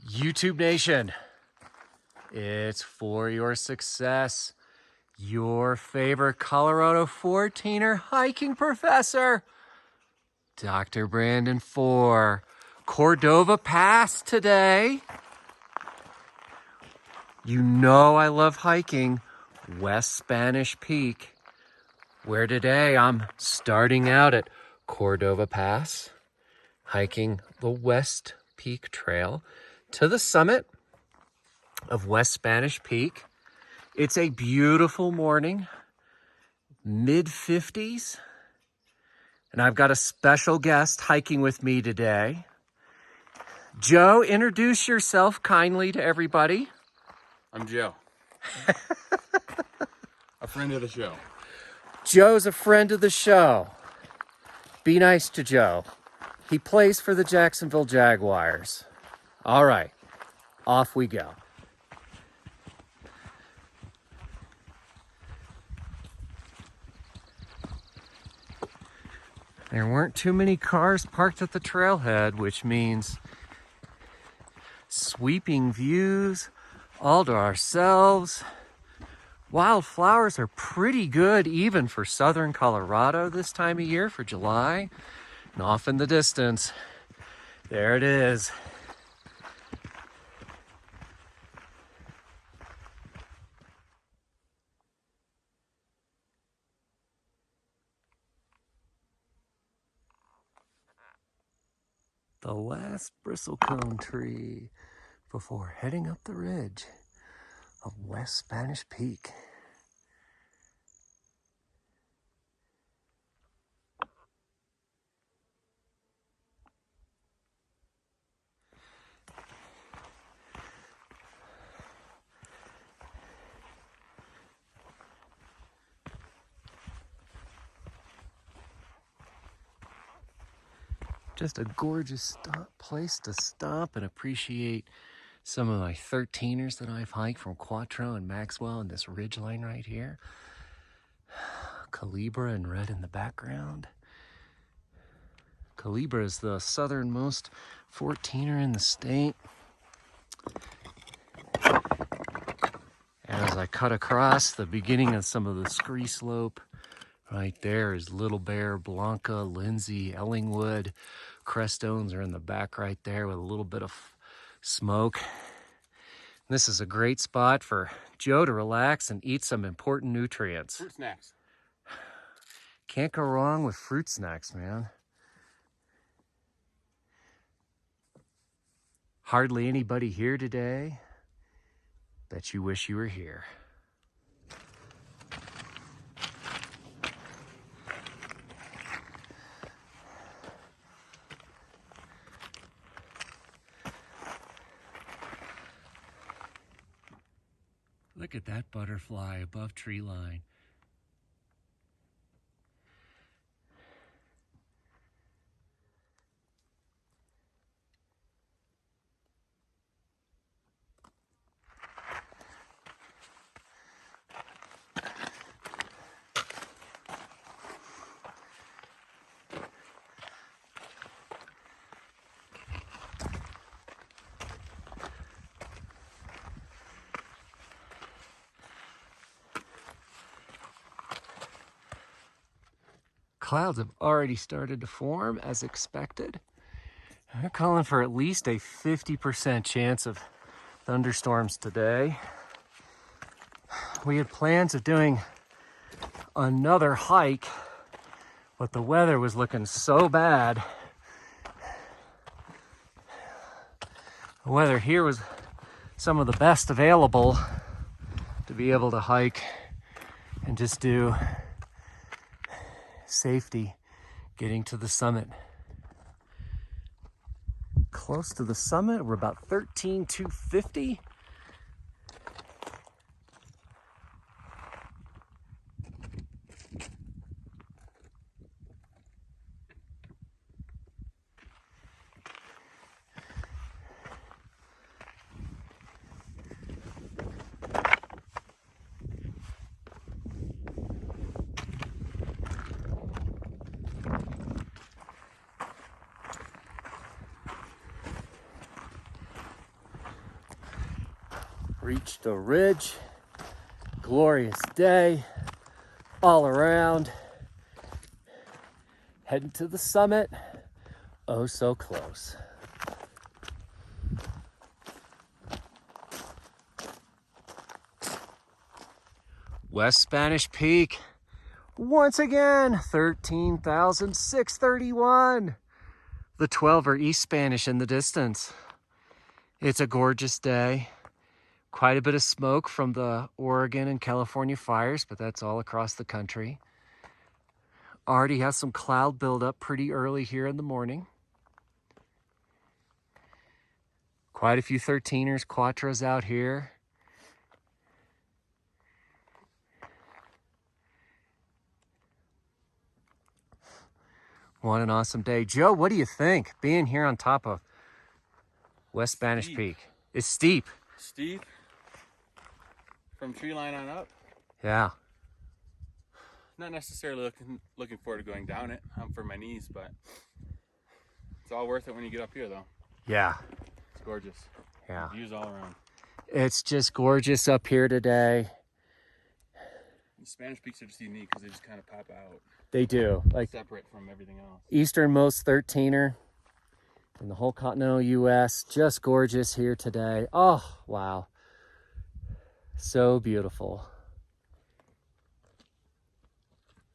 YouTube Nation, it's for your success. Your favorite Colorado 14er hiking professor, Dr. Brandon for Cordova Pass today. You know I love hiking West Spanish Peak, where today I'm starting out at Cordova Pass, hiking the West Peak Trail to the summit of West Spanish Peak. It's a beautiful morning, mid-50s, and I've got a special guest hiking with me today. Joe, introduce yourself kindly to everybody. I'm Joe. A friend of the show. Joe's a friend of the show. Be nice to Joe. He plays for the Jacksonville Jaguars. All right, off we go. There weren't too many cars parked at the trailhead, which means sweeping views all to ourselves. Wildflowers are pretty good even for southern Colorado this time of year, for July. And off in the distance, there it is. The last bristlecone tree before heading up the ridge of West Spanish Peak. Just a gorgeous place to stop and appreciate some of my 13ers that I've hiked from Quattro and Maxwell in this ridgeline right here. Calibra in red in the background. Calibra is the southernmost 14er in the state. As I cut across the beginning of some of the scree slope, right there is Little Bear, Blanca, Lindsay, Ellingwood. Crestones are in the back right there with a little bit of smoke. This is a great spot for Joe to relax and eat some important nutrients. Fruit snacks. Can't go wrong with fruit snacks, man. Hardly anybody here today. Bet you wish you were here. Look at that butterfly above tree line. Clouds have already started to form as expected. They're calling for at least a 50% chance of thunderstorms today. We had plans of doing another hike, but the weather was looking so bad. The weather here was some of the best available to be able to hike and just do safety getting to the summit. Close to the summit, we're about 13,250. Reached the ridge. Glorious day all around. Heading to the summit. Oh, so close. West Spanish Peak. Once again, 13,631. The 12 are East Spanish in the distance. It's a gorgeous day. Quite a bit of smoke from the Oregon and California fires, but that's all across the country. Already has some cloud buildup pretty early here in the morning. Quite a few 13ers, Quattros out here. What an awesome day. Joe, what do you think? Being here on top of West Spanish Peak. It's steep. Steep. From tree line on up. Yeah. Not necessarily looking forward to going down it. I'm for my knees, but it's all worth it when you get up here, though. Yeah. It's gorgeous. Yeah. Views all around. It's just gorgeous up here today. The Spanish Peaks are just unique because they just kind of pop out. They do. Like separate from everything else. Easternmost 13er in the whole continental U.S. Just gorgeous here today. Oh, wow. So beautiful.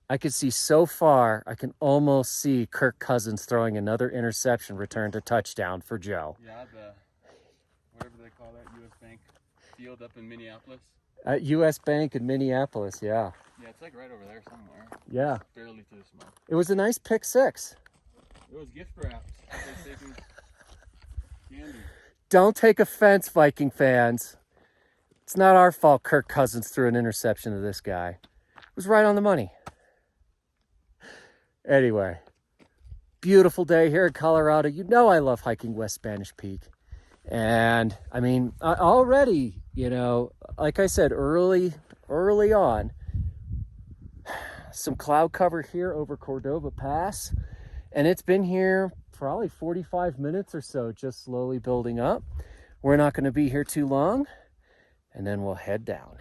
I could see so far, I can almost see Kirk Cousins throwing another interception return to touchdown for Joe. Yeah, whatever they call that, U.S. Bank field up in Minneapolis. At U.S. Bank in Minneapolis, yeah. Yeah, it's like right over there somewhere. Yeah. Barely through the smoke. It was a nice pick six. It was gift wraps. Candy. Don't take offense, Viking fans. It's not our fault Kirk Cousins threw an interception to this guy. It was right on the money. Anyway, beautiful day here in Colorado. You know I love hiking West Spanish Peak. And I mean, already, you know, like I said, early on, some cloud cover here over Cordova Pass. And it's been here probably 45 minutes or so, just slowly building up. We're not going to be here too long, and then we'll head down.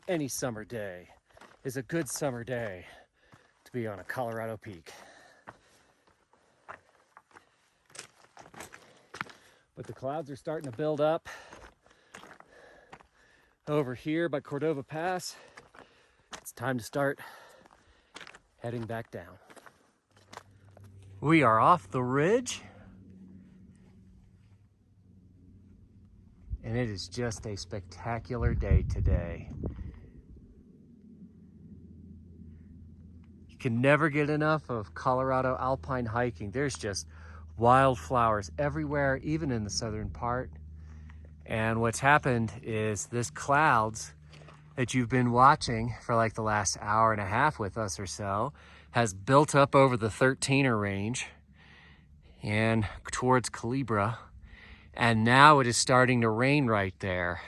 Any summer day is a good summer day to be on a Colorado peak. But the clouds are starting to build up over here by Cordova Pass. It's time to start heading back down. We are off the ridge, and it is just a spectacular day today. Can never get enough of Colorado alpine hiking. There's just wildflowers everywhere, even in the southern part. And what's happened is this clouds that you've been watching for like the last hour and a half with us or so has built up over the 13er range and towards Calibra. And now it is starting to rain right there.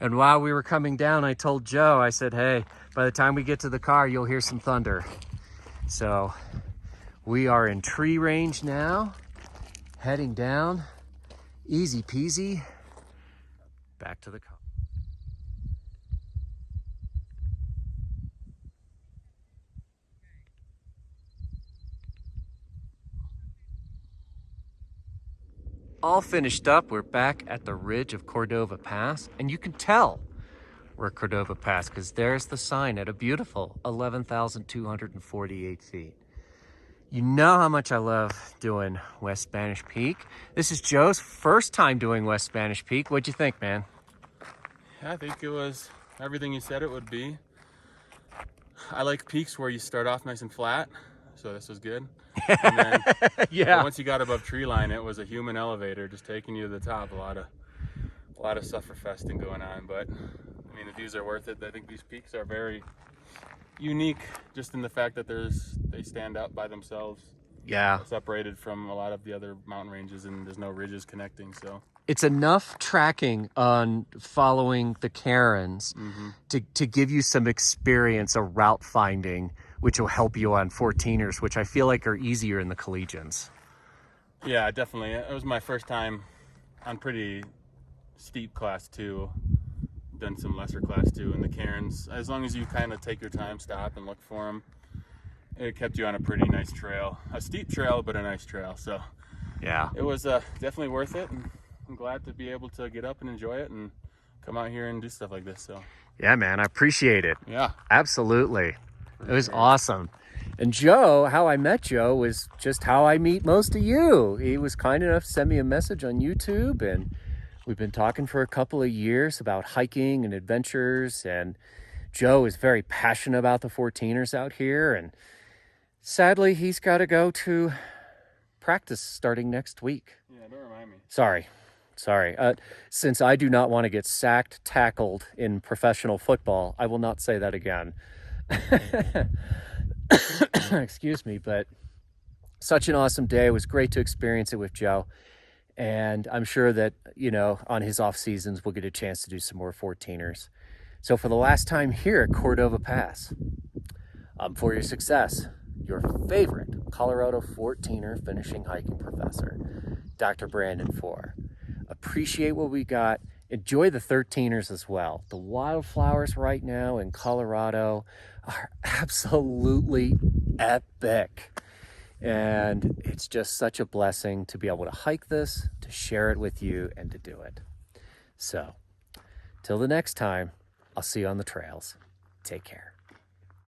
And while we were coming down, I told Joe, I said, hey, by the time we get to the car, you'll hear some thunder. So we are in tree range now, heading down, easy peasy, back to the car. All finished up, we're back at the ridge of Cordova Pass, and you can tell we're Cordova Pass because there's the sign at a beautiful 11,248 feet. You know how much I love doing West Spanish Peak. This is Joe's first time doing West Spanish Peak. What'd you think, man? Yeah, I think it was everything you said it would be. I like peaks where you start off nice and flat, so this was good. And then Yeah. once you got above tree line, it was a human elevator just taking you to the top. A lot of sufferfesting going on, but I mean the views are worth it. I think these peaks are very unique, just in the fact that they stand out by themselves. Yeah. Separated from a lot of the other mountain ranges, and there's no ridges connecting, so. It's enough tracking on following the cairns to give you some experience of route finding, which will help you on 14ers, which I feel like are easier in the collegians. Yeah, definitely. It was my first time on pretty steep class 2. Done some lesser class 2 in the cairns. As long as you kind of take your time, stop and look for them, it kept you on a pretty nice trail. A steep trail, but a nice trail. So yeah, it was definitely worth it. And I'm glad to be able to get up and enjoy it and come out here and do stuff like this. So yeah, man, I appreciate it. Yeah, absolutely. It was awesome. And Joe, how I met Joe was just how I meet most of you. He was kind enough to send me a message on YouTube, and we've been talking for a couple of years about hiking and adventures. And Joe is very passionate about the 14ers out here, and sadly, he's got to go to practice starting next week. Yeah, don't remind me. Sorry. Since I do not want to get sacked, tackled in professional football, I will not say that again. Excuse me, but such an awesome day. It was great to experience it with Joe. And I'm sure that, on his off seasons, we'll get a chance to do some more 14ers. So for the last time here at Cordova Pass, for your success, your favorite Colorado 14er finishing hiking professor, Dr. Brandon Four. Appreciate what we got. Enjoy the 13ers as well. The wildflowers right now in Colorado are absolutely epic. And it's just such a blessing to be able to hike this, to share it with you, and to do it. So, till the next time, I'll see you on the trails. Take care.